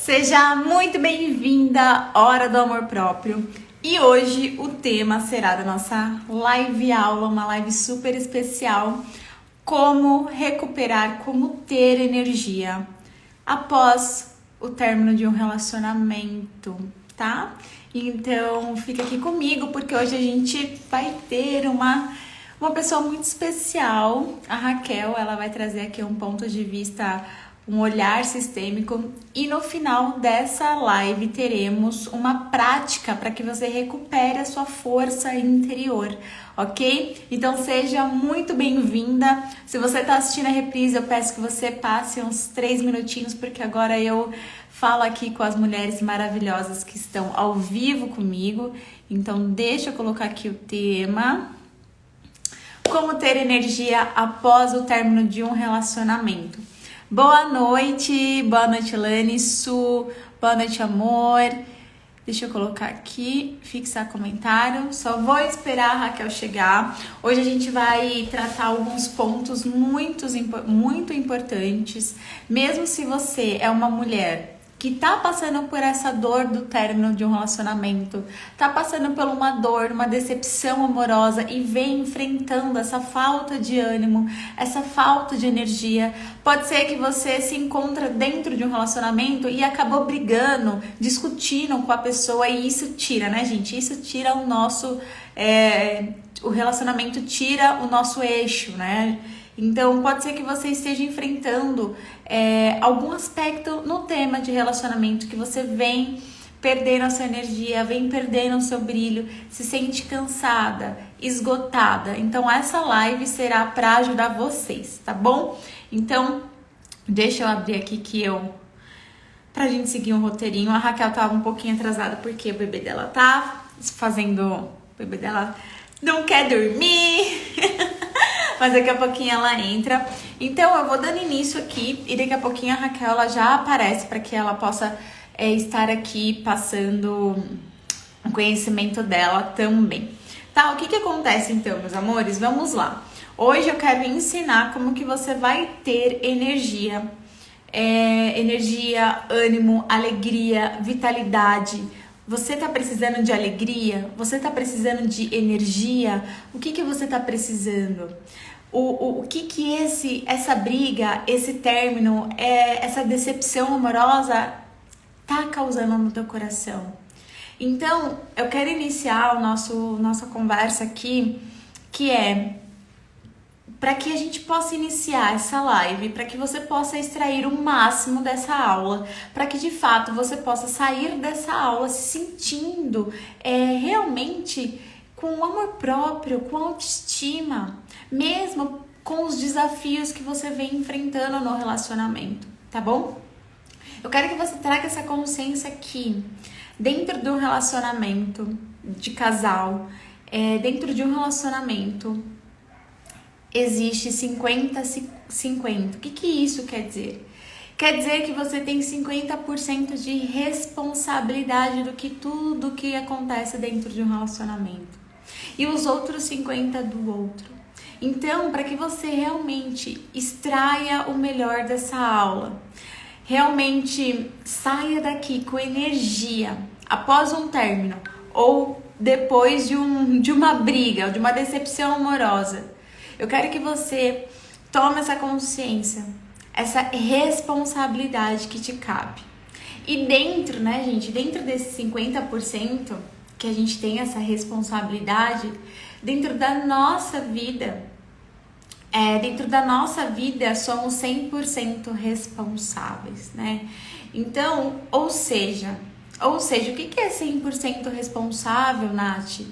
Seja muito bem-vinda, Hora do Amor Próprio. E hoje o tema será da nossa live aula, uma live super especial, como recuperar, como ter energia após o término de um relacionamento, tá? Então fica aqui comigo porque hoje a gente vai ter uma pessoa muito especial, a Raquel. Ela vai trazer aqui um ponto de vista, um olhar sistêmico, e no final dessa live teremos uma prática para que você recupere a sua força interior, ok? Então seja muito bem-vinda. Se você está assistindo a reprise, eu peço que você passe uns 3 minutinhos, porque agora eu falo aqui com as mulheres maravilhosas que estão ao vivo comigo. Então deixa eu colocar aqui o tema: como ter energia após o término de um relacionamento. Boa noite Lani, Su, boa noite, amor. Deixa eu colocar aqui, fixar comentário. Só vou esperar a Raquel chegar. Hoje a gente vai tratar alguns pontos muito importantes. Mesmo se você é uma mulher que tá passando por essa dor do término de um relacionamento, tá passando por uma dor, uma decepção amorosa e vem enfrentando essa falta de ânimo, essa falta de energia. Pode ser que você se encontra dentro de um relacionamento e acabou brigando, discutindo com a pessoa, e isso tira, né, gente? Isso tira o nosso... o relacionamento tira o nosso eixo, né? Então, pode ser que você esteja enfrentando algum aspecto no tema de relacionamento que você vem perdendo a sua energia, vem perdendo o seu brilho, se sente cansada, esgotada. Então, essa live será para ajudar vocês, tá bom? Então, deixa eu abrir aqui pra gente seguir um roteirinho. A Raquel tá um pouquinho atrasada porque o bebê dela tá fazendo... O bebê dela não quer dormir... Mas daqui a pouquinho ela entra. Então eu vou dando início aqui e daqui a pouquinho a Raquel ela já aparece para que ela possa estar aqui passando o conhecimento dela também. Tá, o que acontece então, meus amores? Vamos lá. Hoje eu quero ensinar como que você vai ter energia. Energia, ânimo, alegria, vitalidade. Você tá precisando de alegria? Você tá precisando de energia? O que você tá precisando? O que essa briga, esse término, essa decepção amorosa tá causando no teu coração? Então, eu quero iniciar nossa conversa aqui, que é para que a gente possa iniciar essa live, para que você possa extrair o máximo dessa aula, para que de fato você possa sair dessa aula se sentindo realmente com amor próprio, com autoestima, mesmo com os desafios que você vem enfrentando no relacionamento, tá bom? Eu quero que você traga essa consciência aqui, dentro de um relacionamento de casal, dentro de um relacionamento existe 50-50. O que isso quer dizer? Quer dizer que você tem 50% de responsabilidade do que tudo que acontece dentro de um relacionamento e os outros 50% do outro. Então, para que você realmente extraia o melhor dessa aula, realmente saia daqui com energia após um término ou depois de uma briga, de uma decepção amorosa, eu quero que você tome essa consciência, essa responsabilidade que te cabe. E dentro, né, gente, dentro desses 50% que a gente tem essa responsabilidade, dentro da nossa vida, somos 100% responsáveis, né? Então, ou seja, o que é 100% responsável, Nath?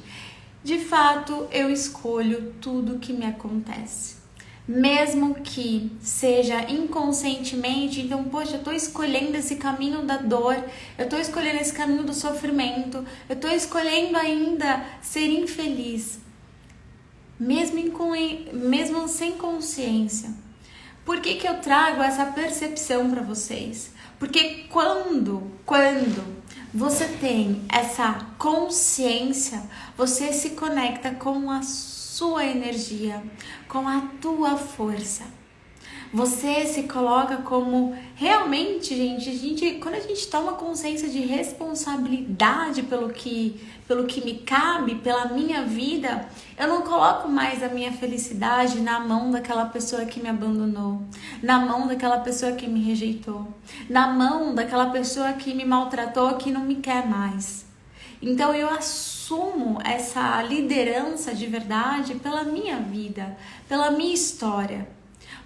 De fato, eu escolho tudo que me acontece. Mesmo que seja inconscientemente, então, poxa, eu tô escolhendo esse caminho da dor, eu tô escolhendo esse caminho do sofrimento, eu tô escolhendo ainda ser infeliz, mesmo sem consciência. Por que eu trago essa percepção para vocês? Porque quando você tem essa consciência, você se conecta com a sua energia, com a tua força. Você se coloca como realmente, gente, quando a gente toma consciência de responsabilidade pelo que me cabe, pela minha vida, eu não coloco mais a minha felicidade na mão daquela pessoa que me abandonou, na mão daquela pessoa que me rejeitou, na mão daquela pessoa que me maltratou, que não me quer mais. Então eu assumo essa liderança de verdade pela minha vida, pela minha história.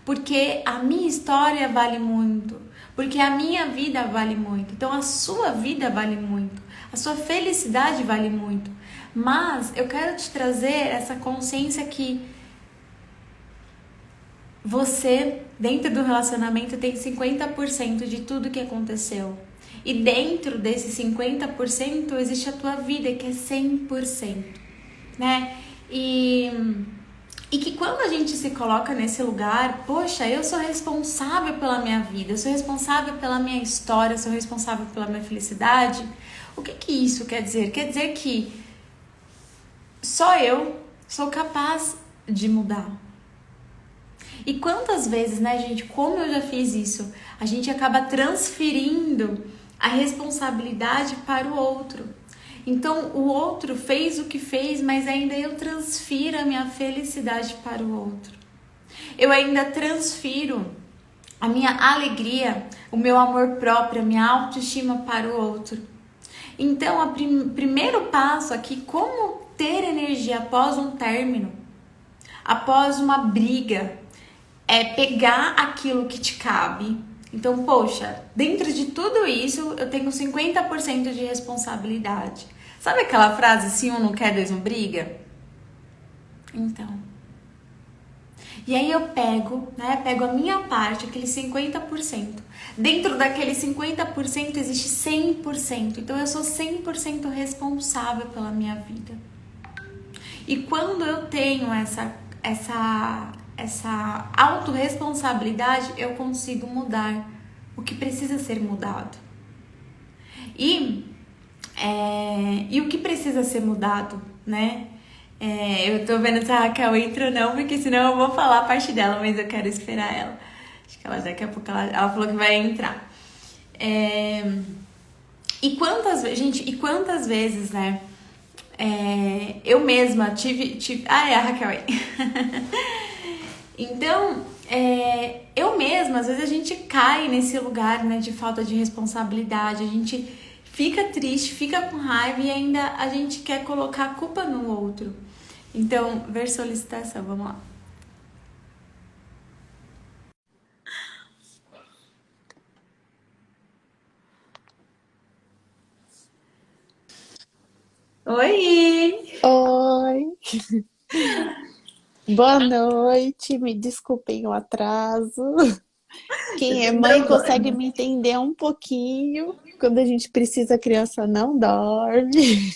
Porque a minha história vale muito, porque a minha vida vale muito. Então a sua vida vale muito, a sua felicidade vale muito. Mas eu quero te trazer essa consciência que você, dentro do relacionamento, tem 50% de tudo que aconteceu. E dentro desse 50% existe a tua vida, que é 100%, né? E que quando a gente se coloca nesse lugar, poxa, eu sou responsável pela minha vida, eu sou responsável pela minha história, eu sou responsável pela minha felicidade. O que que isso quer dizer? Quer dizer que só eu sou capaz de mudar. E quantas vezes, né, gente, como eu já fiz isso, a gente acaba transferindo a responsabilidade para o outro. Então, o outro fez o que fez, mas ainda eu transfiro a minha felicidade para o outro. Eu ainda transfiro a minha alegria, o meu amor próprio, a minha autoestima para o outro. Então, o primeiro passo aqui, como ter energia após um término, após uma briga, é pegar aquilo que te cabe. Então, poxa, dentro de tudo isso, eu tenho 50% de responsabilidade. Sabe aquela frase, se um não quer, dois não briga? Então. E aí eu pego, né? Pego a minha parte, aquele 50%. Dentro daquele 50% existe 100%. Então eu sou 100% responsável pela minha vida. E quando eu tenho essa autorresponsabilidade, eu consigo mudar o que precisa ser mudado. E o que precisa ser mudado, né? Eu tô vendo se a Raquel entra ou não, porque senão eu vou falar a parte dela, mas eu quero esperar ela. Acho que ela daqui a pouco ela falou que vai entrar. E quantas vezes, né? Eu mesma tive... Ah, é a Raquel aí. Então, eu mesma, às vezes a gente cai nesse lugar, né, de falta de responsabilidade, a gente fica triste, fica com raiva e ainda a gente quer colocar a culpa no outro. Então, ver solicitação, vamos lá. Oi! Oi, boa noite. Me desculpem o atraso. Não Quem é tem mãe consegue problema. me entender um pouquinho. Quando a gente precisa, a criança não dorme.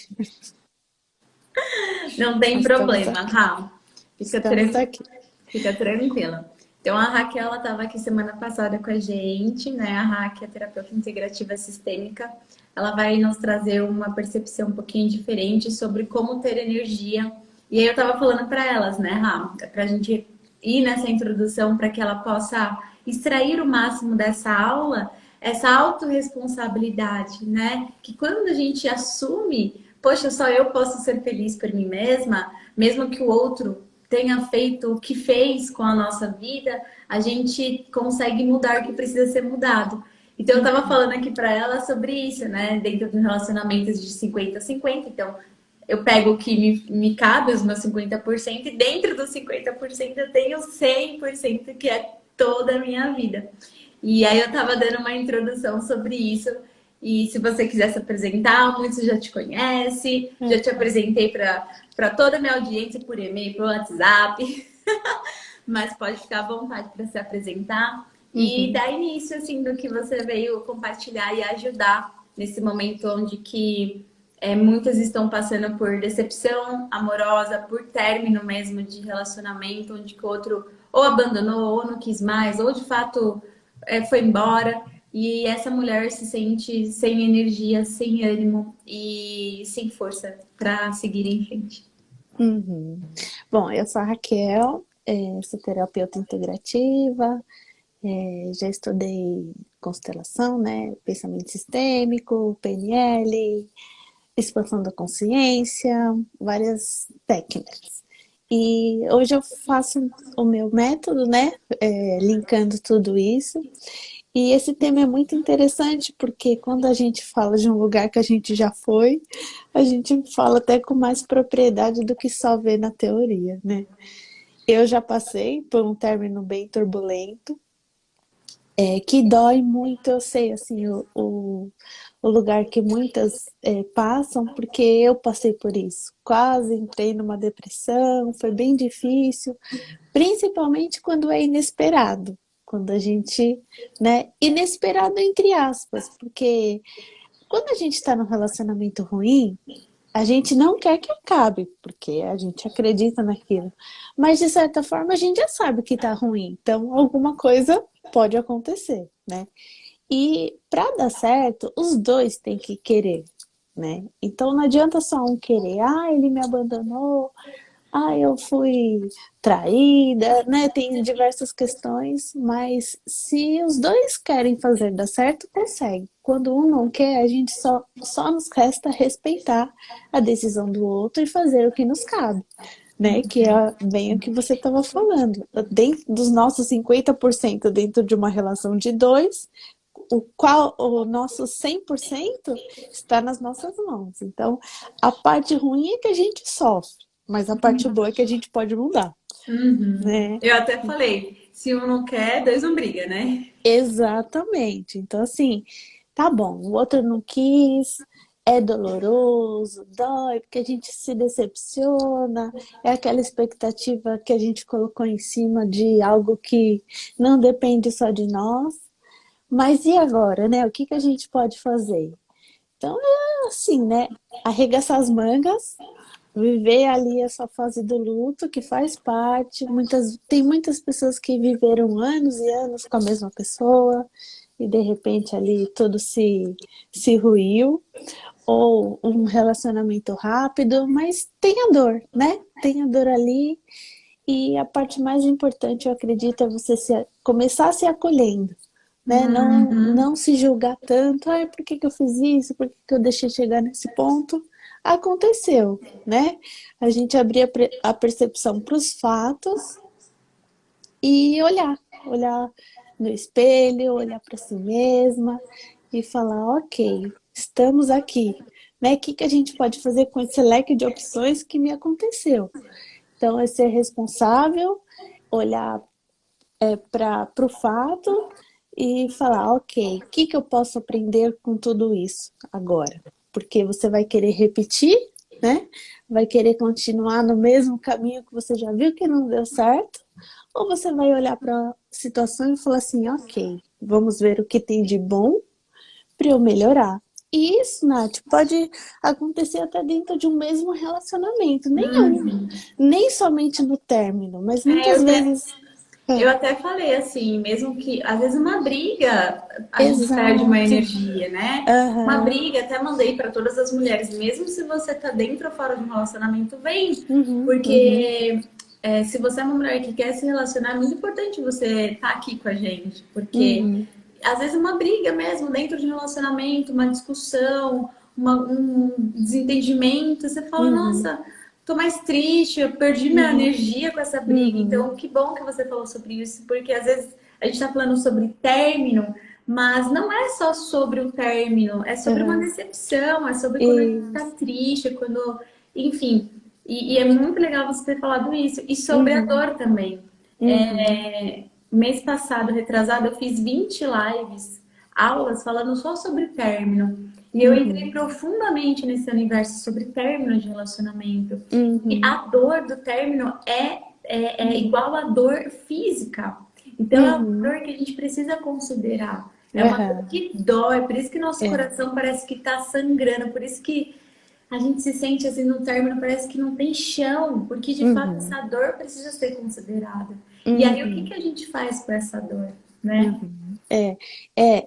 Não tem Mas estamos problema, aqui. Ra. Fica, Estamos tran... aqui. Fica tranquila. Então, a Raquel, ela estava aqui semana passada com a gente, né? A Raquel é terapeuta integrativa sistêmica. Ela vai nos trazer uma percepção um pouquinho diferente sobre como ter energia. E aí eu estava falando para elas, né, Ra? Para a gente ir nessa introdução para que ela possa extrair o máximo dessa aula, essa autorresponsabilidade, né? Que quando a gente assume, poxa, só eu posso ser feliz por mim mesma, mesmo que o outro tenha feito o que fez com a nossa vida, a gente consegue mudar o que precisa ser mudado. Então, eu estava falando aqui para ela sobre isso, né? Dentro de um relacionamento de 50-50. Então, eu pego o que me cabe, os meus 50%, e dentro dos 50% eu tenho 100%, que é toda a minha vida. E aí, eu estava dando uma introdução sobre isso. E se você quiser se apresentar, muitos já te conhecem, já te apresentei para toda a minha audiência por e-mail, por WhatsApp, mas pode ficar à vontade para se apresentar e Uhum. dar início assim do que você veio compartilhar e ajudar nesse momento onde que muitas estão passando por decepção amorosa, por término mesmo de relacionamento, onde que o outro ou abandonou, ou não quis mais, ou de fato foi embora. E essa mulher se sente sem energia, sem ânimo e sem força para seguir em frente. Uhum. Bom, eu sou a Raquel, sou terapeuta integrativa, Já estudei constelação, né? Pensamento sistêmico, PNL, expansão da consciência, várias técnicas. E hoje eu faço o meu método, né? Linkando tudo isso. E esse tema é muito interessante porque quando a gente fala de um lugar que a gente já foi, a gente fala até com mais propriedade do que só ver na teoria, né? Eu já passei por um término bem turbulento, que dói muito, eu sei, assim, o lugar que muitas passam, porque eu passei por isso. Quase entrei numa depressão, foi bem difícil, principalmente quando é inesperado. Quando a gente, né, inesperado entre aspas, porque quando a gente está num relacionamento ruim, a gente não quer que acabe, porque a gente acredita naquilo. Mas de certa forma a gente já sabe que tá ruim, então alguma coisa pode acontecer, né? E para dar certo, os dois têm que querer, né? Então não adianta só um querer, ele me abandonou, eu fui traída, né? Tem diversas questões, mas se os dois querem fazer dar certo, consegue. Quando um não quer, a gente só nos resta respeitar a decisão do outro e fazer o que nos cabe. Né, que é bem o que você estava falando. Dentro dos nossos 50% dentro de uma relação de dois, o nosso 100% está nas nossas mãos. Então, a parte ruim é que a gente sofre, mas a parte boa é que a gente pode mudar, Uhum. né? Eu até falei, se um não quer, dois não briga, né? Exatamente. Então, assim, tá bom, o outro não quis, é doloroso, dói, porque a gente se decepciona, é aquela expectativa que a gente colocou em cima de algo que não depende só de nós. Mas e agora, né? O que que a gente pode fazer? Então, é assim, né? Arregaçar as mangas, viver ali essa fase do luto que faz parte. Tem muitas pessoas que viveram anos e anos com a mesma pessoa e de repente ali tudo se ruiu. Ou um relacionamento rápido, mas tem a dor, né? Tem a dor ali. E a parte mais importante, eu acredito, é você começar se acolhendo, né? Não Uhum. se julgar tanto, por que que eu fiz isso? Por que que eu deixei chegar nesse ponto? Aconteceu, né? A gente abrir a percepção para os fatos e olhar no espelho, olhar para si mesma e falar, ok, estamos aqui, né? O que que a gente pode fazer com esse leque de opções que me aconteceu? Então, é ser responsável, olhar para o fato e falar, ok, o que, que eu posso aprender com tudo isso agora? Porque você vai querer repetir, né? Vai querer continuar no mesmo caminho que você já viu que não deu certo, ou você vai olhar para a situação e falar assim, ok, vamos ver o que tem de bom para eu melhorar. E isso, Nath, pode acontecer até dentro de um mesmo relacionamento, Uhum. nem somente no término, mas É, muitas vezes. eu até falei assim, mesmo que às vezes uma briga a gente perde uma Exato. energia, né? Uma Aham. briga, até mandei para todas as mulheres, mesmo se você tá dentro ou fora de um relacionamento, vem. Uhum, uhum, Porque se você é uma mulher que quer se relacionar, é muito importante você estar aqui com a gente. Porque uhum, às vezes uma briga mesmo dentro de um relacionamento, uma discussão, um desentendimento, você fala, uhum, nossa, tô mais triste, eu perdi minha uhum, energia com essa briga. uhum, Então, que bom que você falou sobre isso, porque às vezes a gente tá falando sobre término, mas não é só sobre o término, é sobre uma aham. decepção, é sobre quando a gente tá Isso. triste, quando, enfim. E é muito legal você ter falado isso. E sobre a Uhum, dor também. uhum, Mês passado, retrasado, eu fiz 20 lives, aulas falando só sobre término. E eu entrei uhum, profundamente nesse universo sobre término de relacionamento. E uhum, a dor do término é igual à dor física. Então é uma uhum, dor que a gente precisa considerar. É uma dor aham. que dói, por isso que nosso É. coração parece que está sangrando, por isso que a gente se sente assim no término, parece que não tem chão, porque de fato Uhum, essa dor precisa ser considerada. E aí o que uhum, que a gente faz com essa dor, né? uhum.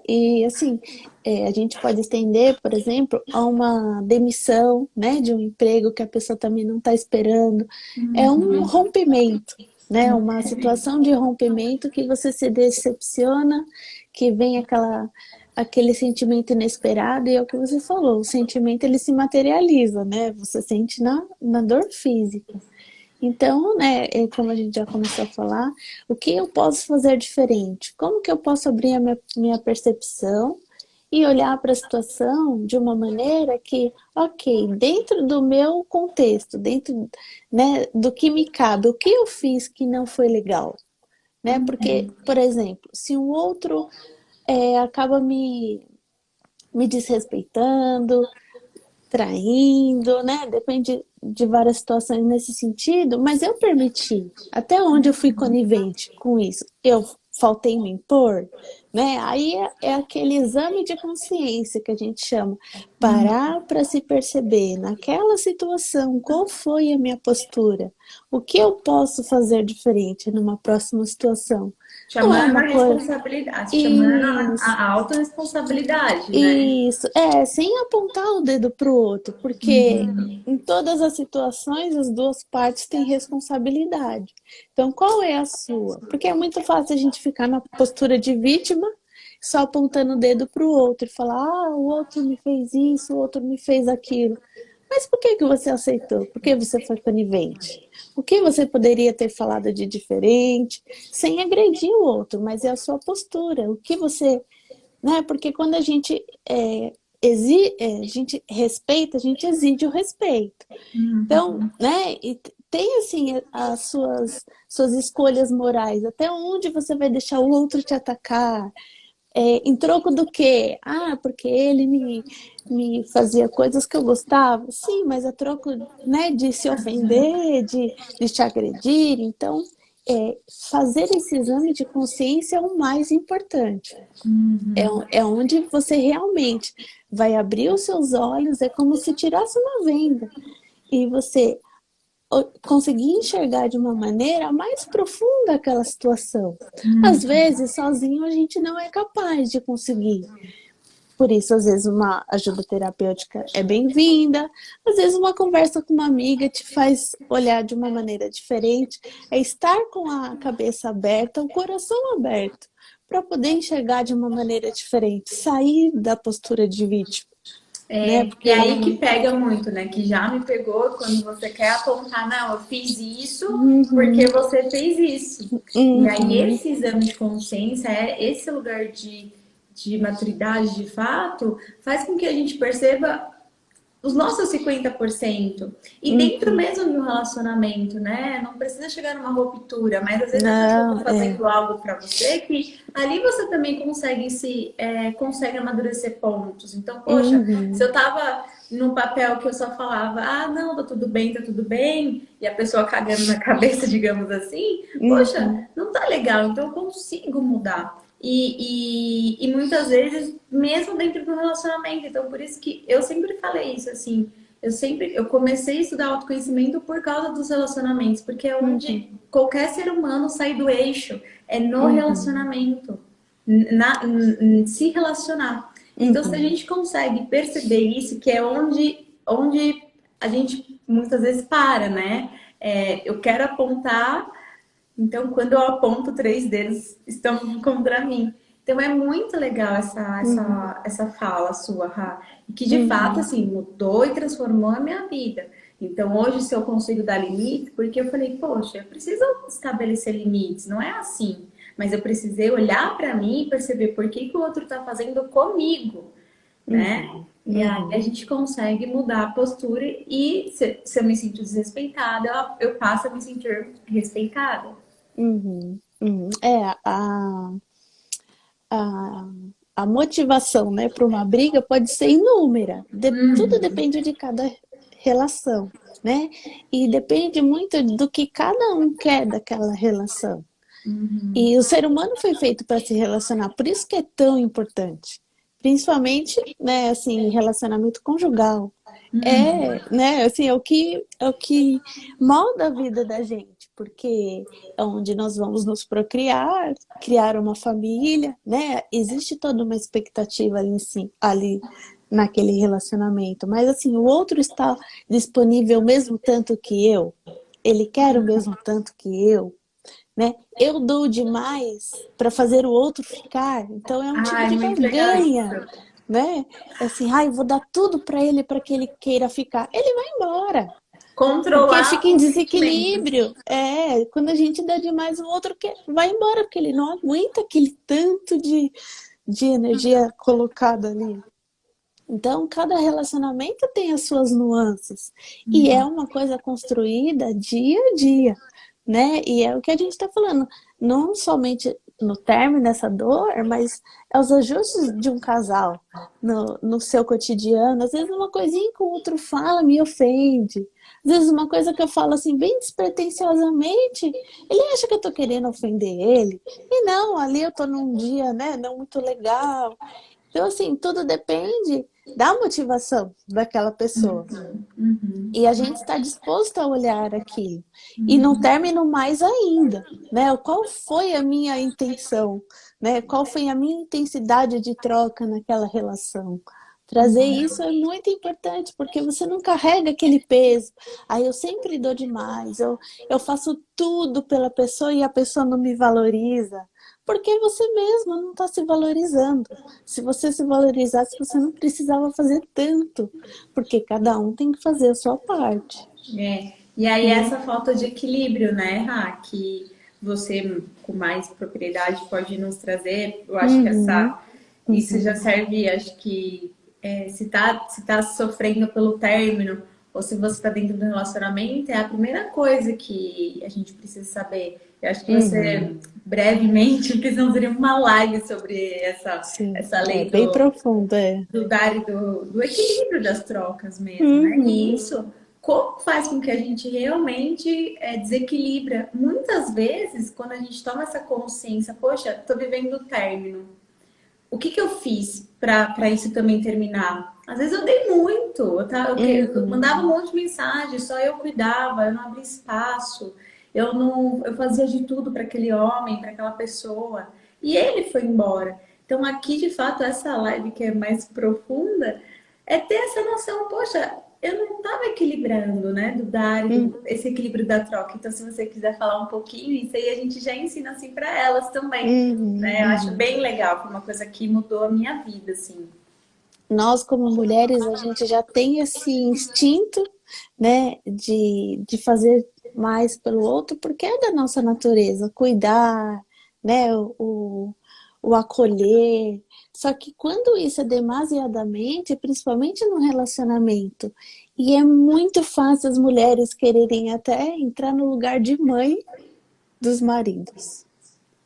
E assim, a gente pode estender, por exemplo, a uma demissão, né, de um emprego que a pessoa também não está esperando. É um rompimento, né? Uma situação de rompimento que você se decepciona, que vem aquele sentimento inesperado, e é o que você falou, o sentimento ele se materializa, né? Você sente na dor física. Então, né, como a gente já começou a falar, o que eu posso fazer diferente? Como que eu posso abrir a minha percepção e olhar para a situação de uma maneira que, ok, dentro do meu contexto, dentro, né, do que me cabe, o que eu fiz que não foi legal, né? Porque, por exemplo, se um outro acaba me desrespeitando, traindo, né? Depende de várias situações nesse sentido, mas eu permiti. Até onde eu fui conivente com isso? Eu faltei me impor, né? Aí é aquele exame de consciência que a gente chama. Parar para se perceber naquela situação, qual foi a minha postura? O que eu posso fazer diferente numa próxima situação? Não é Chamando a uma coisa. responsabilidade, chamando Isso. a autorresponsabilidade, né? Isso, sem apontar o dedo para o outro, porque em todas as situações as duas partes têm responsabilidade. Então, qual é a sua? Porque é muito fácil a gente ficar na postura de vítima, só apontando o dedo para o outro e falar: ah, o outro me fez isso, o outro me fez aquilo. Mas por que você aceitou? Por que você foi conivente? O que você poderia ter falado de diferente, sem agredir o outro, mas é a sua postura. O que você, né? Porque quando a gente a gente respeita, a gente exige o respeito. Então, né? E tem assim as suas escolhas morais. Até onde você vai deixar o outro te atacar? Em troco do quê? Ah, porque ele me fazia coisas que eu gostava. Sim, mas a troco, né, de se ofender, de te agredir. Então, fazer esse exame de consciência é o mais importante. É onde você realmente vai abrir os seus olhos, é como se tirasse uma venda. E você conseguir enxergar de uma maneira mais profunda aquela situação. Às vezes, sozinho, a gente não é capaz de conseguir. Por isso, às vezes, uma ajuda terapêutica é bem-vinda, às vezes, uma conversa com uma amiga te faz olhar de uma maneira diferente. É estar com a cabeça aberta, o coração aberto, para poder enxergar de uma maneira diferente, sair da postura de vítima. Né? E Porque aí que pega muito, né? Que já me pegou quando você quer apontar, não, eu fiz isso porque você fez isso. E aí esse exame de consciência, esse lugar de maturidade de fato, faz com que a gente perceba os nossos 50%. E dentro mesmo de um relacionamento, né? Não precisa chegar numa ruptura, mas às vezes a pessoa não, tá fazendo algo para você que ali você também consegue consegue amadurecer pontos. Então, poxa, se eu tava num papel que eu só falava, ah, não, tá tudo bem, e a pessoa cagando na cabeça, digamos assim, poxa, não tá legal, então eu consigo mudar. E muitas vezes, mesmo dentro do relacionamento. Então, por isso que eu sempre falei isso, assim. Eu comecei a estudar autoconhecimento por causa dos relacionamentos, porque é onde qualquer ser humano sai do eixo, é no relacionamento, se relacionar. Então, se a gente consegue perceber isso, que é onde a gente muitas vezes para, né? Eu quero apontar, então, quando eu aponto, três deles estão contra mim. Então, é muito legal essa fala sua, Rá. E que, de fato, assim, mudou e transformou a minha vida. Então, hoje, se eu consigo dar limite, porque eu falei, poxa, eu preciso estabelecer limites. Não é assim. Mas eu precisei olhar para mim e perceber por que o outro está fazendo comigo, né? E aí a gente consegue mudar a postura e se eu me sinto desrespeitada, eu passo a me sentir respeitada. É, a, a motivação, né, para uma briga pode ser inúmera. Tudo depende de cada relação, né? E depende muito do que cada um quer daquela relação. E o ser humano foi feito para se relacionar, por isso que é tão importante. Principalmente, né, assim, relacionamento conjugal. Né, assim, é o que molda a vida da gente, porque é onde nós vamos nos procriar, criar uma família, né? Existe toda uma expectativa ali, sim, ali naquele relacionamento, mas assim, o outro está disponível o mesmo tanto que eu, ele quer o mesmo tanto que eu, né? Eu dou demais para fazer o outro ficar, então é um tipo Ai, de muito legal barganha, isso. né? É assim, ai, vou dar tudo para que ele queira ficar. Ele vai embora, porque Controlar fica em os sentimentos. desequilíbrio. É, quando a gente dá demais, o outro quer, vai embora, porque ele não aguenta aquele tanto de energia colocada ali. Então, cada relacionamento tem as suas nuances. E é uma coisa construída dia a dia, né? E é o que a gente está falando. Não somente no término dessa dor, mas é os ajustes de um casal no seu cotidiano. Às vezes uma coisinha que o outro fala me ofende. Às vezes uma coisa que eu falo assim, bem despretensiosamente, ele acha que eu tô querendo ofender ele. E não, ali eu tô num dia, né, não muito legal. Então, assim, tudo depende da motivação daquela pessoa. E a gente está disposto a olhar aquilo. E no término mais ainda, né? Qual foi a minha intenção, né? Qual foi a minha intensidade de troca naquela relação? Trazer isso é muito importante, porque você não carrega aquele peso. Aí eu sempre dou demais, eu faço tudo pela pessoa e a pessoa não me valoriza. Porque você mesmo não está se valorizando. Se você se valorizasse, você não precisava fazer tanto, porque cada um tem que fazer a sua parte, É. E aí né? essa falta de equilíbrio, né, Rá, que você com mais propriedade pode nos trazer, eu acho que Uhum, essa isso já uhum, serve, acho que se tá sofrendo pelo término ou se você está dentro do relacionamento, é a primeira coisa que a gente precisa saber. Eu acho que uhum. você brevemente, porque senão seria uma live sobre essa, Sim, essa é lei bem profundo, é. do dar e do equilíbrio das trocas mesmo, né? E Uhum, isso como faz com que a gente realmente desequilibra. Muitas vezes, quando a gente toma essa consciência, poxa, tô vivendo o término. O que que eu fiz para isso também terminar? Às vezes eu dei muito, eu uhum, mandava um monte de mensagem, só eu cuidava, eu não abria espaço, eu não, eu fazia de tudo para aquele homem, para aquela pessoa, e ele foi embora. Então aqui de fato essa live que é mais profunda é ter essa noção, poxa, eu não estava equilibrando, né, do dar, uhum, esse equilíbrio da troca. Então se você quiser falar um pouquinho, isso aí a gente já ensina assim para elas também, uhum, né? Eu acho uhum. bem legal, foi uma coisa que mudou a minha vida, assim. Nós, como mulheres, a gente já tem esse instinto, né, de fazer mais pelo outro, porque é da nossa natureza, cuidar, né, o acolher. Só que quando isso é demasiadamente, principalmente no relacionamento, e é muito fácil as mulheres quererem até entrar no lugar de mãe dos maridos.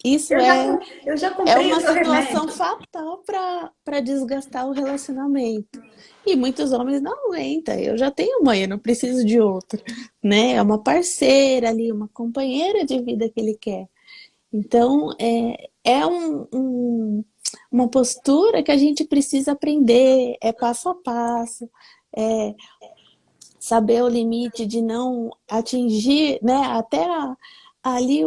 Isso Eu já, é eu já é comprei o uma seu situação remédio. fatal para desgastar o relacionamento. E muitos homens não aguentam. Eu já tenho mãe, eu não preciso de outra, né? É uma parceira ali, uma companheira de vida que ele quer. Então, uma postura que a gente precisa aprender, é passo a passo, é saber o limite de não atingir, né, até ali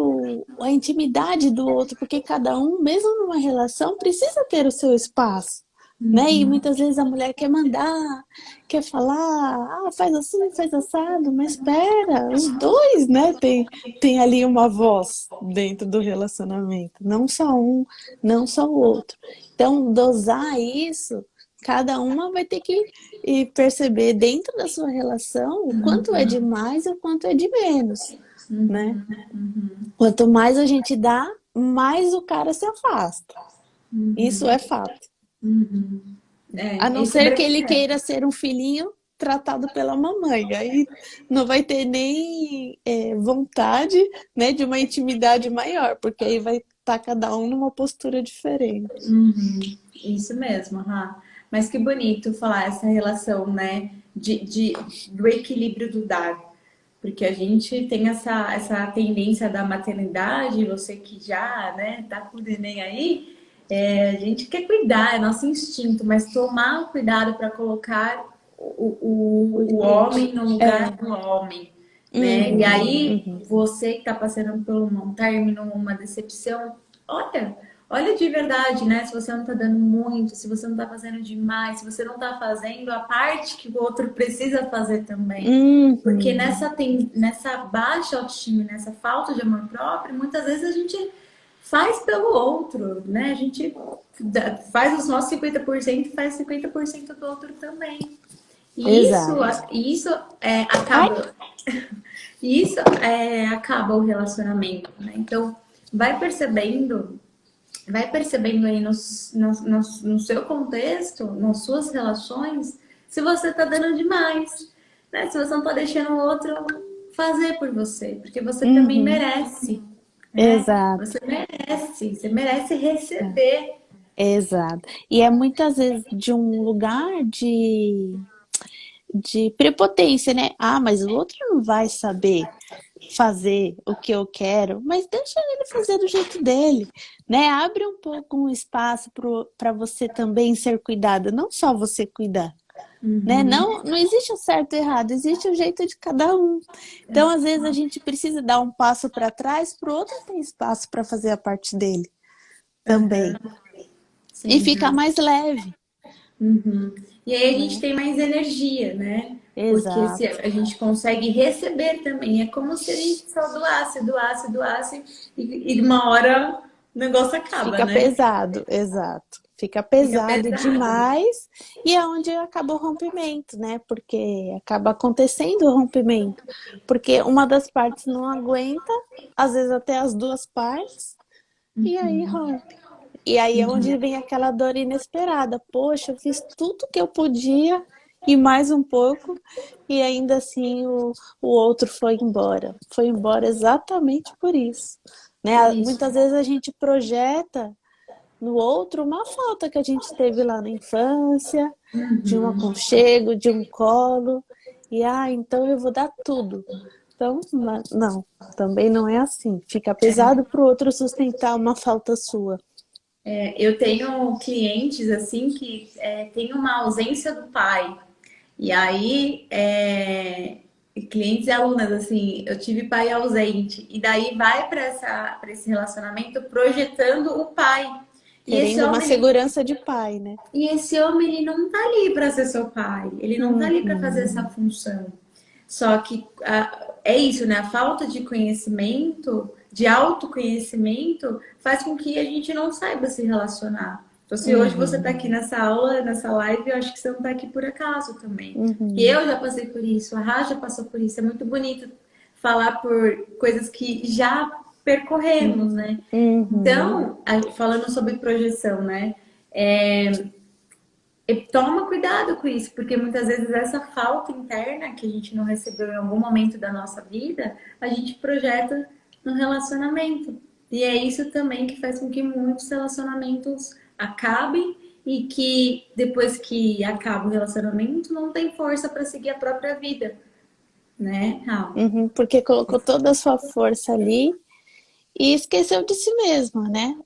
a intimidade do outro, porque cada um, mesmo numa relação, precisa ter o seu espaço. Né? E muitas vezes a mulher quer mandar, quer falar, faz assim, faz assado, mas espera, os dois, né, tem ali uma voz dentro do relacionamento, não só um, não só o outro. Então, dosar isso, cada uma vai ter que perceber dentro da sua relação o quanto é de mais e o quanto é de menos, né? Quanto mais a gente dá, mais o cara se afasta. Isso é fato. A não Isso ser que ele queira ser um filhinho tratado pela mamãe. Aí não vai ter nem vontade, né, de uma intimidade maior, porque aí vai estar cada um numa postura diferente. isso mesmo, Rá. Mas que bonito falar essa relação, né, do equilíbrio do dar. Porque a gente tem essa tendência da maternidade, você que já, né, tá com o neném aí, a gente quer cuidar, é nosso instinto, mas tomar o cuidado para colocar O o limite. homem no lugar É. do homem, né? E Uhum, aí, uhum, você que está passando por um término, uma decepção, olha, olha de verdade, né? Se você não tá dando muito, se você não tá fazendo demais, se você não tá fazendo a parte que o outro precisa fazer também. Porque Uhum. nessa baixa autoestima, nessa falta de amor próprio, muitas vezes a gente faz pelo outro, né? A gente faz os nossos 50% e faz 50% do outro também. E isso, Exato. isso Ai, acaba o relacionamento, né? Então, vai percebendo, vai percebendo aí no seu contexto, nas suas relações, se você tá dando demais, né? Se você não tá deixando o outro fazer por você, porque você também uhum. merece, né? Exato. Você merece receber. Exato. E é muitas vezes de um lugar de prepotência, né? Ah, mas o outro não vai saber fazer o que eu quero, mas deixa ele fazer do jeito dele, né? Abre um pouco um espaço para você também ser cuidada, não só você cuidar, né? Uhum. Não, não existe o certo e errado, existe o jeito de cada um. Então, às vezes a gente precisa dar um passo para trás para o outro ter espaço para fazer a parte dele também e Sim. ficar mais leve, Uhum. E aí a gente né? tem mais energia, né? Porque se Exato. a gente consegue receber também, é como se a gente só doasse, doasse, doasse, e uma hora o negócio acaba, Fica né? pesado, exato. Fica Fica pesado pesado. demais e é onde acaba o rompimento, né? Porque acaba acontecendo o rompimento. Porque uma das partes não aguenta, às vezes até as duas partes, e aí rompe. E aí é onde vem aquela dor inesperada. Poxa, eu fiz tudo que eu podia e mais um pouco, e ainda assim o outro foi embora. Foi embora exatamente por isso. Por Né? isso. Muitas vezes a gente projeta no outro uma falta que a gente teve lá na infância, de um aconchego, de um colo, e então eu vou dar tudo. Então, não, também não é assim. Fica pesado para o outro sustentar uma falta sua. Eu tenho clientes assim que tem uma ausência do pai. E aí, clientes e alunas, assim, eu tive pai ausente. E daí vai para esse relacionamento projetando o pai. E esse Querendo uma homem, ele, segurança de pai, né? ele não tá ali para ser seu pai. Ele não tá ali para fazer Uhum, essa função. Só que é isso, né? A falta de conhecimento, de autoconhecimento, faz com que a gente não saiba se relacionar. Então, se hoje você está uhum, aqui nessa aula, nessa live, eu acho que você não está aqui por acaso também. Que uhum, eu já passei por isso, a Rá já passou por isso. É muito bonito falar por coisas que já percorremos, né? uhum. Então, falando sobre projeção, né? É, e toma cuidado com isso, porque muitas vezes essa falta interna que a gente não recebeu em algum momento da nossa vida, a gente projeta no relacionamento. E é isso também que faz com que muitos relacionamentos acabem e que depois que acaba o relacionamento não tem força para seguir a própria vida, né, Raul? Uhum, porque colocou toda a sua força ali e esqueceu de si mesma, né?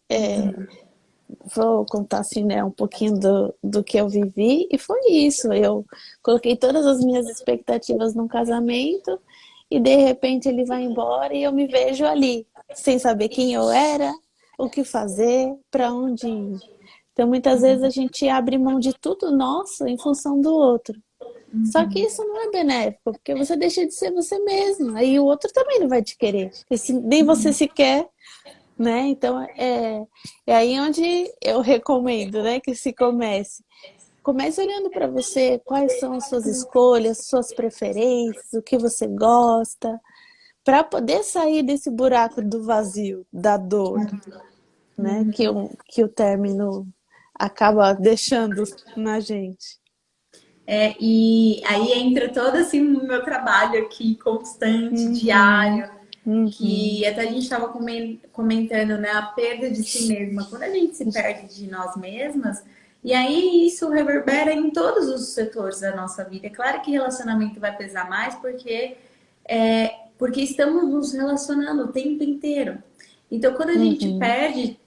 Vou contar assim, né, um pouquinho do que eu vivi, e foi isso. Eu coloquei todas as minhas expectativas num casamento, e de repente ele vai embora e eu me vejo ali, sem saber quem eu era, o que fazer, para onde ir. Então, muitas vezes a gente abre mão de tudo nosso em função do outro. Só que isso não é benéfico, porque você deixa de ser você mesmo, aí o outro também não vai te querer. Porque se nem você se quer, né? Então é aí onde eu recomendo, né, que se comece. Comece olhando para você, quais são as suas escolhas, suas preferências, o que você gosta, para poder sair desse buraco do vazio, da dor, né, que o término acaba deixando na gente. E aí entra todo assim o meu trabalho aqui constante, Uhum, diário, uhum, que até a gente estava comentando, né, a perda de si mesma. Quando a gente se perde de nós mesmas, e aí isso reverbera em todos os setores da nossa vida. É claro que relacionamento vai pesar mais porque estamos nos relacionando o tempo inteiro. Então, quando a gente uhum. perde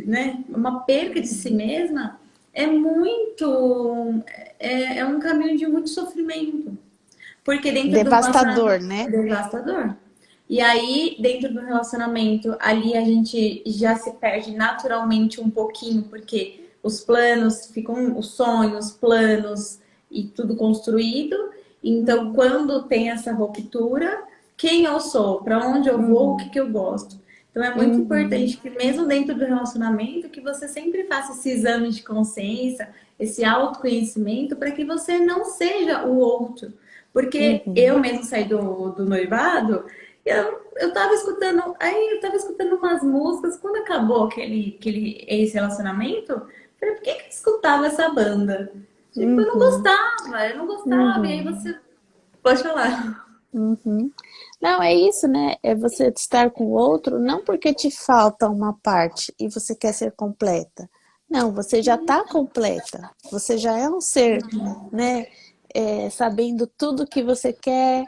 né, uma perca de si mesma, é muito, é um caminho de muito sofrimento. Porque dentro do Devastador, relacionamento né? é devastador. E aí, dentro do relacionamento, ali a gente já se perde naturalmente um pouquinho, porque os planos ficam, os sonhos, planos e tudo construído. Então, quando tem essa ruptura, quem eu sou, para onde eu vou, o que Uhum. que eu gosto. Então, é muito Uhum. importante que, mesmo dentro do relacionamento, que você sempre faça esse exame de consciência, esse autoconhecimento, para que você não seja o outro. Porque Uhum. eu mesmo saí do noivado, eu tava escutando, aí eu tava escutando umas músicas, quando acabou aquele ex-relacionamento, eu falei, por que que eu escutava essa banda? Tipo, Uhum. eu não gostava, e aí Uhum. você pode falar. Uhum. Não, é isso, né? É você estar com o outro não porque te falta uma parte e você quer ser completa. Não, você já está completa. Você já é um ser, né? Sabendo tudo que você quer,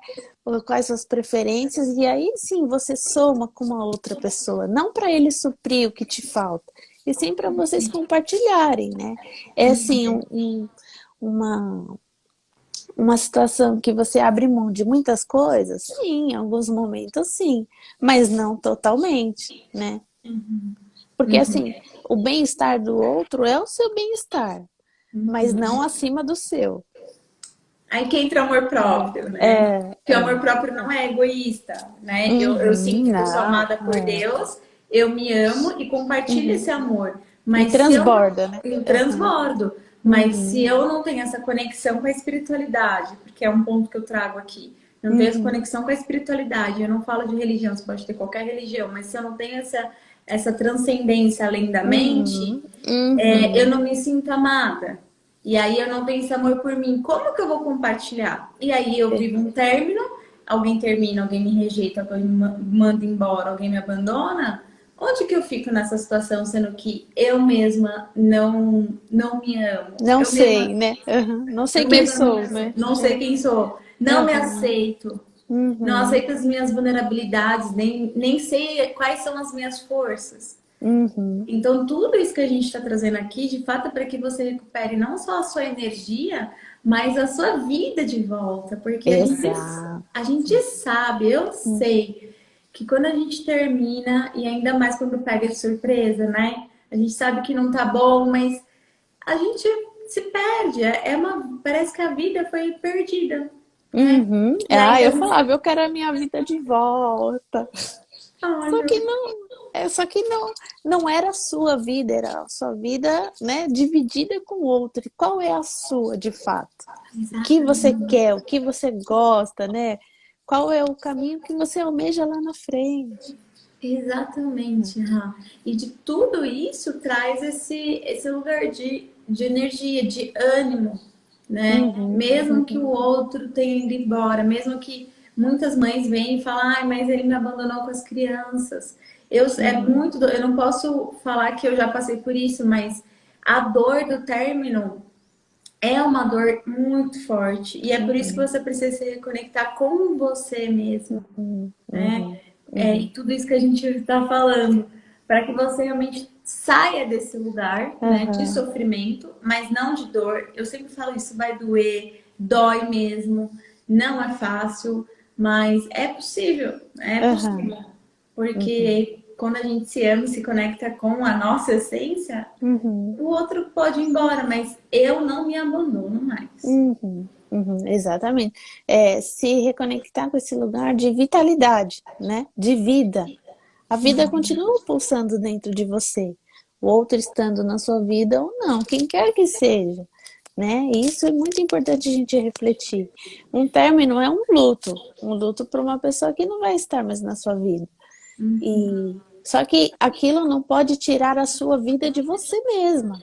quais suas preferências, e aí sim você soma com uma outra pessoa. Não para ele suprir o que te falta, e sim para vocês compartilharem, né? É assim, uma uma situação que você abre mão de muitas coisas? Sim, em alguns momentos sim, mas não totalmente, né? Porque assim, o bem-estar do outro é o seu bem-estar, mas não acima do seu. Aí que entra o amor próprio, né? É, Porque o amor próprio não é egoísta, né? Eu uhum, sinto que eu sou não, amada por é, Deus, eu me amo e compartilho esse amor. e Mas se eu não. transborda, né? Eu Uhum, transbordo. Mas se uhum, eu não tenho essa conexão com a espiritualidade, porque é um ponto que eu trago aqui, eu não tenho essa uhum, conexão com a espiritualidade, eu não falo de religião, você pode ter qualquer religião, mas se eu não tenho essa transcendência além da mente, uhum, uhum, eu não me sinto amada. E aí eu não tenho esse amor por mim. Como que eu vou compartilhar? E aí eu vivo um término, alguém termina, alguém me rejeita, alguém me manda embora, alguém me abandona. Onde que eu fico nessa situação, sendo que eu mesma não me amo? não sei, né? Uhum, não sei Eu quem mesma sou, né? não sei quem sou, não me Uhum, aceito, não uhum, aceito as minhas vulnerabilidades, nem sei quais são as minhas forças. uhum, Então, tudo isso que a gente está trazendo aqui, de fato, é para que você recupere não só a sua energia, mas a sua vida de volta. Porque exato. a gente sabe, eu sei, que quando a gente termina, e ainda mais quando pega de surpresa, né? A gente sabe que não tá bom, mas a gente se perde. Parece que a vida foi perdida, né? Uhum. E Ah, aí a eu gente. falava, eu quero a minha vida de volta. Ai, Só que meu. não, não era a sua vida, era a sua vida, né, dividida com o outro. E qual é a sua, de fato? O que você Exatamente. quer, o que você gosta, né? Qual é o caminho que você almeja lá na frente? Exatamente, Ra. E de tudo isso traz esse lugar de energia, de ânimo, né? Uhum, Mesmo que o uhum, outro tenha ido embora, mesmo que muitas mães venham e falam, ai, mas ele me abandonou com as crianças. uhum, Eu não posso falar que eu já passei por isso, mas a dor do término é uma dor muito forte. E é por isso que uhum, você precisa se reconectar com você mesma, uhum, né? uhum, E uhum. tudo isso que a gente está falando, para que você realmente saia desse lugar, né, de Aham, sofrimento, mas não de dor. Eu sempre falo isso, vai doer, dói mesmo, não é fácil, mas é aham, possível, uhum, porque quando a gente se ama e se conecta com a nossa essência, uhum. o outro pode ir embora, mas eu não me abandono mais. Uhum, uhum, exatamente. É, se reconectar com esse lugar de vitalidade, né? De vida. A vida continua pulsando dentro de você. O outro estando na sua vida ou não, quem quer que seja, né? E isso é muito importante a gente refletir. Um término é um luto para uma pessoa que não vai estar mais na sua vida. E só que aquilo não pode tirar a sua vida de você mesma.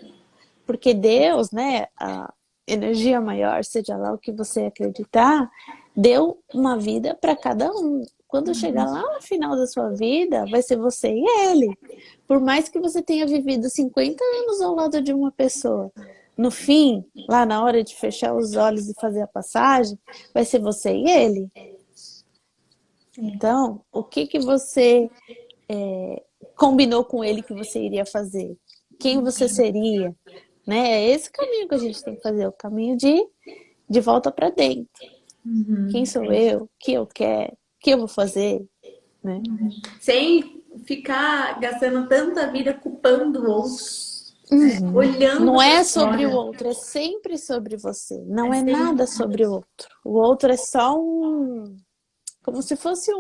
Porque Deus, né, a energia maior, seja lá o que você acreditar, deu uma vida para cada um. Quando chegar lá no final da sua vida, vai ser você e ele. Por mais que você tenha vivido 50 anos ao lado de uma pessoa, no fim, lá na hora de fechar os olhos e fazer a passagem, vai ser você e ele. Então, o que que você combinou com ele que você iria fazer? Quem você seria? Né? É esse caminho que a gente tem que fazer, o caminho de volta para dentro. Quem sou eu? O que eu quero? O que eu vou fazer? né? Sem ficar gastando tanta vida culpando o outro, né? Olhando Não para é sobre o fora. outro, é sempre sobre você. Não É é sempre nada sobre o outro. O outro é só como se fosse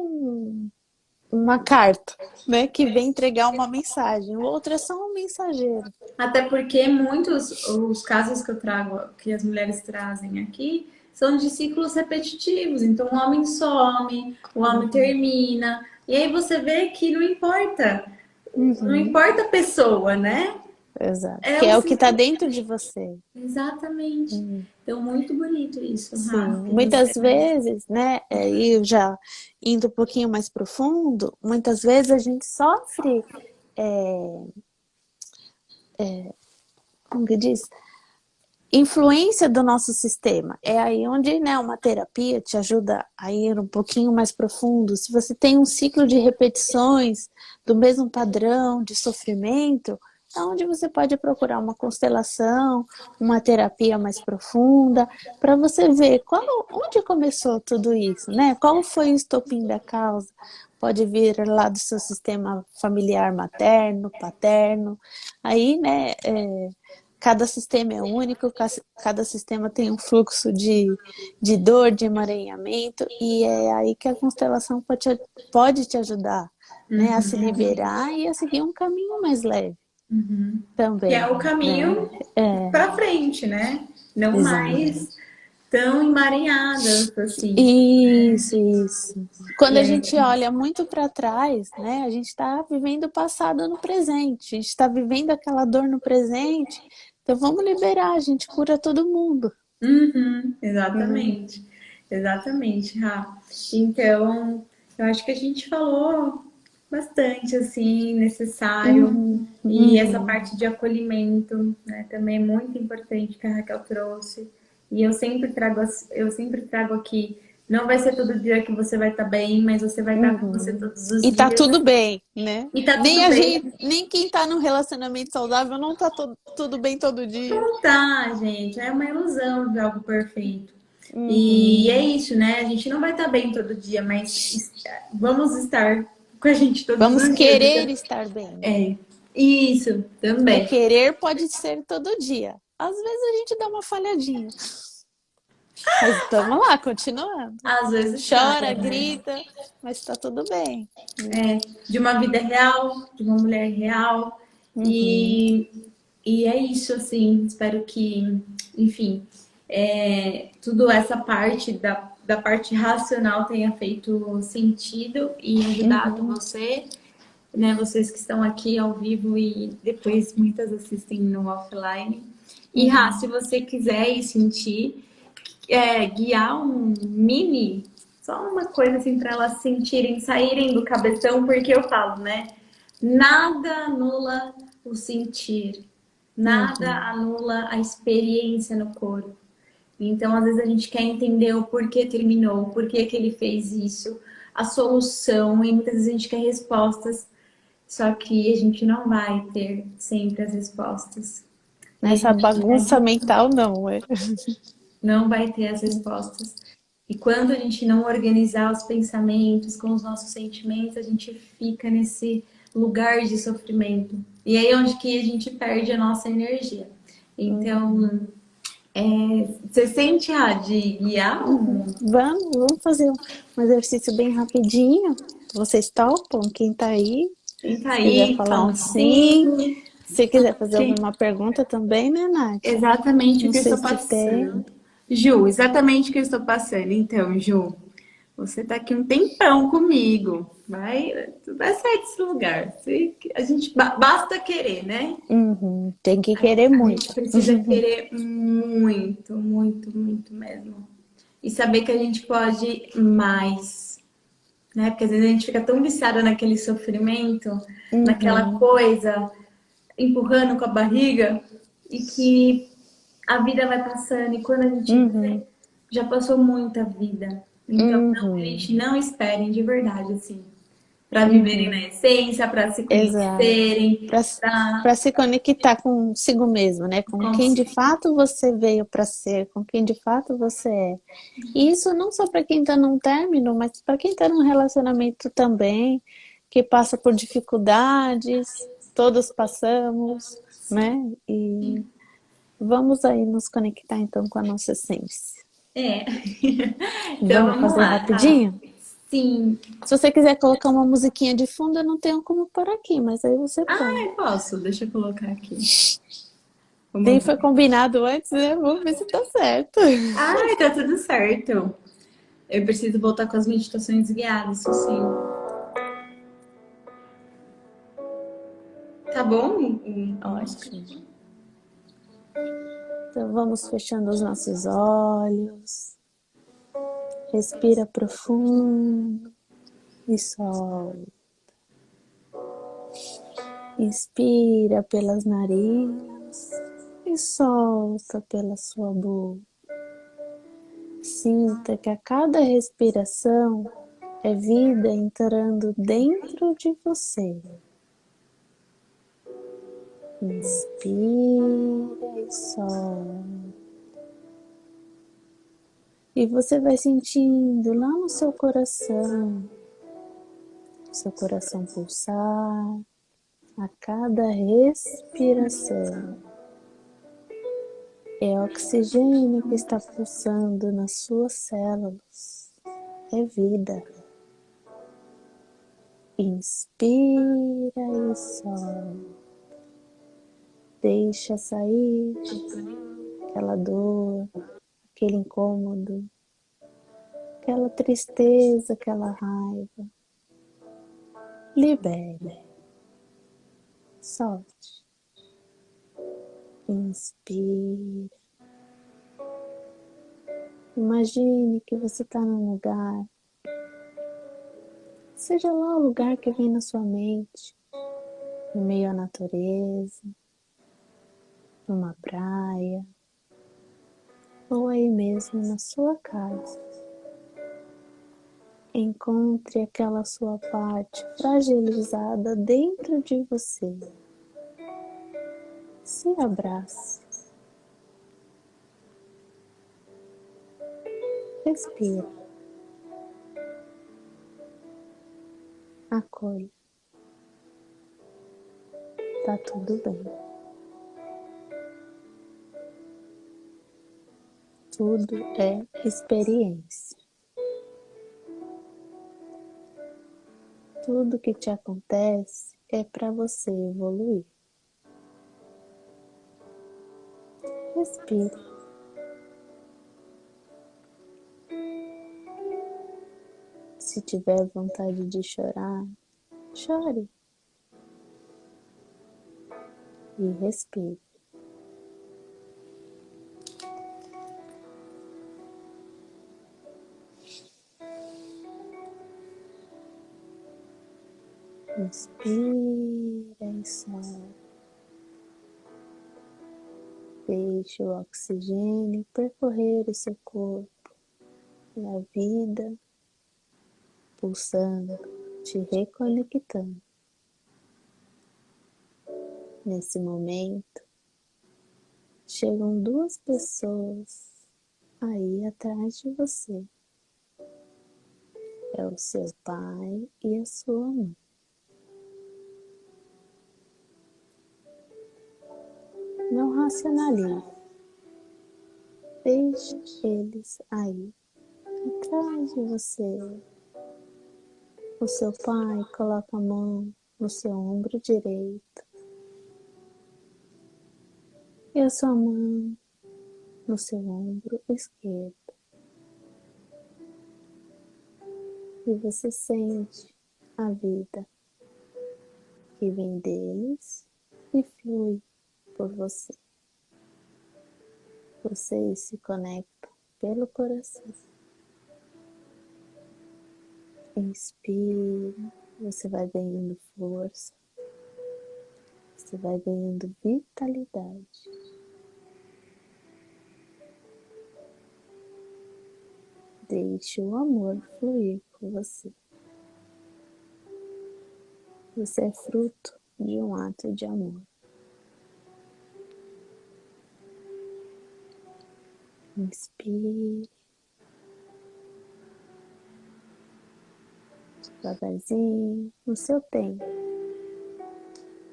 uma carta, né, que vem entregar uma mensagem. O outro é só um mensageiro. Até porque muitos os casos que eu trago, que as mulheres trazem aqui, são de ciclos repetitivos. Então, o homem some, o homem termina. E aí você vê que não importa, não importa a pessoa, né? Exato. É Que o é o que está ciclo. dentro de você. Exatamente. Então, muito bonito isso, Sim, Rafa, que você muitas vezes, né, e já indo um pouquinho mais profundo, muitas vezes a gente sofre, como que diz? Influência do nosso sistema. É aí onde, né, uma terapia te ajuda a ir um pouquinho mais profundo. Se você tem um ciclo de repetições do mesmo padrão de sofrimento, é onde você pode procurar uma constelação, uma terapia mais profunda, para você ver onde começou tudo isso, né? Qual foi o estopim da causa? Pode vir lá do seu sistema familiar materno, paterno. Aí, né, cada sistema é único, cada sistema tem um fluxo de dor, de emaranhamento, e é aí que a constelação pode te ajudar, né, a se liberar e a seguir um caminho mais leve que é também, o né? caminho para frente, né? Não Exato. mais tão emaranhadas assim. Isso. Quando E a aí, gente olha muito para trás, né, a gente está vivendo o passado no presente, a gente está vivendo aquela dor no presente, então vamos liberar, a gente cura todo mundo. exatamente, exatamente, Ra. Então, eu acho que a gente falou bastante assim, necessário. Uhum, E essa uhum. parte de acolhimento, né, também é muito importante que a Raquel trouxe. E eu sempre trago aqui, não vai ser todo dia que você vai estar bem, mas você vai estar com você Uhum. todos os E tá dias. tudo bem, né? E tá Nem tudo a bem. gente, nem quem tá num relacionamento saudável não tá tudo bem todo dia. Não tá, gente. É uma ilusão de algo perfeito. E é Uhum. isso, né? A gente não vai estar bem todo dia, mas vamos estar com a gente todos Vamos os dias. querer estar bem. É, isso O também. querer pode ser todo dia. Às vezes a gente dá uma falhadinha, mas estamos lá, continuando. Às vezes tá, Chora, né? grita, mas tá tudo bem. De uma vida real, de uma mulher real. Uhum. E, e é isso, assim. Espero que, enfim, tudo essa parte da parte racional tenha feito sentido e ajudado Uhum. você, né? Vocês que estão aqui ao vivo e depois muitas assistem no offline. E Rá, se você quiser e sentir, guiar um mini, só uma coisa assim para elas sentirem, saírem do cabeção, porque eu falo, né? Nada anula o sentir, nada Uhum. anula a experiência no corpo. Então, às vezes a gente quer entender o porquê terminou, o porquê que ele fez isso, a solução, e muitas vezes a gente quer respostas, só que a gente não vai ter sempre as respostas. E a Nessa gente bagunça mental, não, é. não vai ter as respostas. E quando a gente não organizar os pensamentos com os nossos sentimentos, a gente fica nesse lugar de sofrimento. E aí é onde que a gente perde a nossa energia. Então, você sente de guiar um. Vamos fazer um exercício bem rapidinho. Vocês topam? Quem tá aí? Tenta Se quiser aí, falar fala um sim. sim. Se quiser fazer Sim. alguma pergunta também, né, Nath? Exatamente o Não que eu sei estou se tem. passando. Ju, exatamente o que eu estou passando. Então, Ju, você tá aqui um tempão comigo. Vai sair desse lugar. A gente basta querer, né? Uhum, tem que querer A gente muito. precisa querer muito, muito, muito mesmo. E saber que a gente pode mais, né? Porque às vezes a gente fica tão viciada naquele sofrimento, naquela Uhum, coisa, empurrando com a barriga, e que a vida vai passando. E quando a gente vê, uhum, já passou muita vida. Então, não, uhum. gente, não esperem de verdade, assim. para viverem na Uhum. essência, para se Exato. conhecerem, Para para para se conectar consigo mesmo, né? Com quem de fato você veio para ser, com quem de fato você é. E isso não só para quem está num término, mas para quem está num relacionamento também, que passa por dificuldades, todos passamos, né? E vamos aí nos conectar então com a nossa essência. é. Então Vamos vamos fazer lá, tá? rapidinho? Sim. Se você quiser colocar uma musiquinha de fundo, eu não tenho como pôr aqui, mas aí você põe. Eu posso, deixa eu colocar aqui. Nem Vamos foi ver. combinado antes, né? Vamos ver se tá certo. Tá tudo certo. Eu preciso voltar com as meditações guiadas, isso sim. Tá bom? Ótimo. Então vamos fechando os nossos olhos. Respira profundo e solta. Inspira pelas narinas e solta pela sua boca. Sinta que a cada respiração é vida entrando dentro de você. Inspira e solta. E você vai sentindo lá no seu coração pulsar a cada respiração. É oxigênio que está pulsando nas suas células. É vida. Inspira e solta. Deixa sair aquela dor, aquele incômodo, aquela tristeza, aquela raiva. Libere. Solte. Inspire. Imagine que você está num lugar, seja lá o lugar que vem na sua mente, no meio à natureza, numa praia, ou aí mesmo na sua casa. Encontre aquela sua parte fragilizada dentro de você. Se abrace. Respira. Acolhe. Tá tudo bem. Tudo é experiência. Tudo que te acontece é para você evoluir. Respire. Se tiver vontade de chorar, chore e respire. Inspira e solta. Deixe o oxigênio percorrer o seu corpo e a vida pulsando, te reconectando. Nesse momento, chegam duas pessoas aí atrás de você. É o seu pai e a sua mãe. Não racionalize. Deixe eles aí atrás de você. O seu pai coloca a mão no seu ombro direito e a sua mão no seu ombro esquerdo. E você sente a vida que vem deles e flui por você. Vocês se conectam pelo coração. Inspira, você vai ganhando força, você vai ganhando vitalidade. Deixe o amor fluir por você. você é fruto de um ato de amor. Inspire. Devagarzinho, no seu tempo.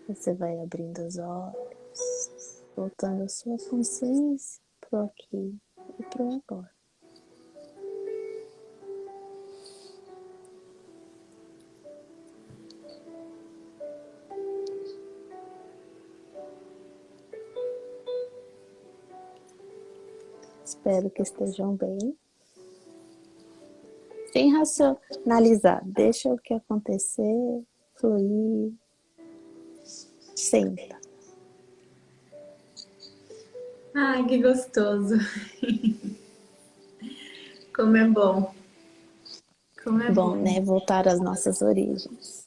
Você vai abrindo os olhos, voltando a sua consciência pro aqui e pro agora. Espero que estejam bem. Sem racionalizar, deixa o que acontecer, fluir, senta. Ai, que gostoso. Como é bom. Como é Bom, bom. né? Voltar às nossas origens.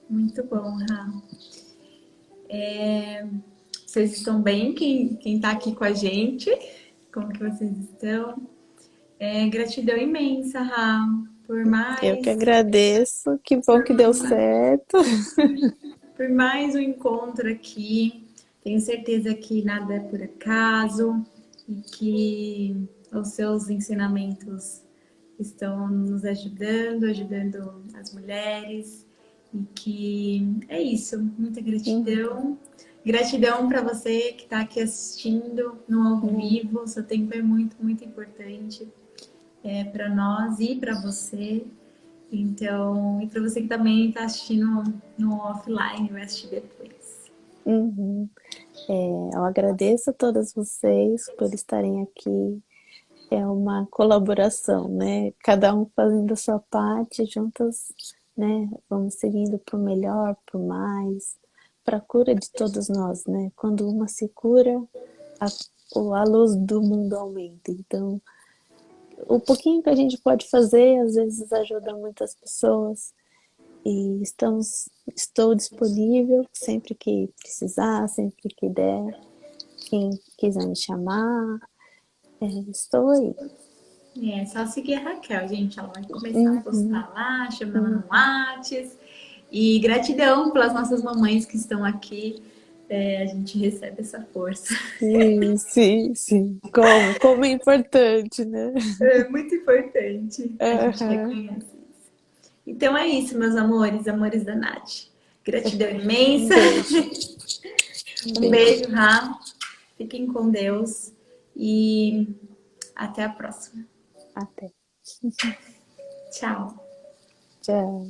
Muito bom, Ra. Vocês estão bem? Quem tá aqui com a gente? Como que vocês estão? Gratidão imensa, Ra, por Eu que mais, agradeço, que bom por que deu mais, certo. por mais um encontro aqui. Tenho certeza que nada é por acaso e que os seus ensinamentos estão nos ajudando as mulheres e que é isso. Muita gratidão. Gratidão para você que está aqui assistindo no ao vivo. Seu tempo é muito, muito importante para nós e para você. Então, e para você que também está assistindo no offline, vai assistir depois. Uhum. Eu agradeço a todas vocês por estarem aqui. É uma colaboração, né? Cada um fazendo a sua parte, juntas, né? Vamos seguindo para o melhor, para o mais, para a cura de todos nós, né? Quando uma se cura, a luz do mundo aumenta. Então, o pouquinho que a gente pode fazer, às vezes ajuda muitas pessoas. E estou disponível sempre que precisar, sempre que der. Quem quiser me chamar, estou aí. É só seguir a Raquel, gente. Ela vai começar a Uhum. postar lá, chama ela no Whats. E gratidão pelas nossas mamães que estão aqui. A gente recebe essa força. Sim, sim, sim. Como é importante, né? É muito importante. A gente Uhum. reconhece isso. Então é isso, meus amores, amores da Nath. Gratidão Um imensa. beijo. Um beijo, Rá. Fiquem com Deus. E até a próxima. Até. Tchau. Tchau.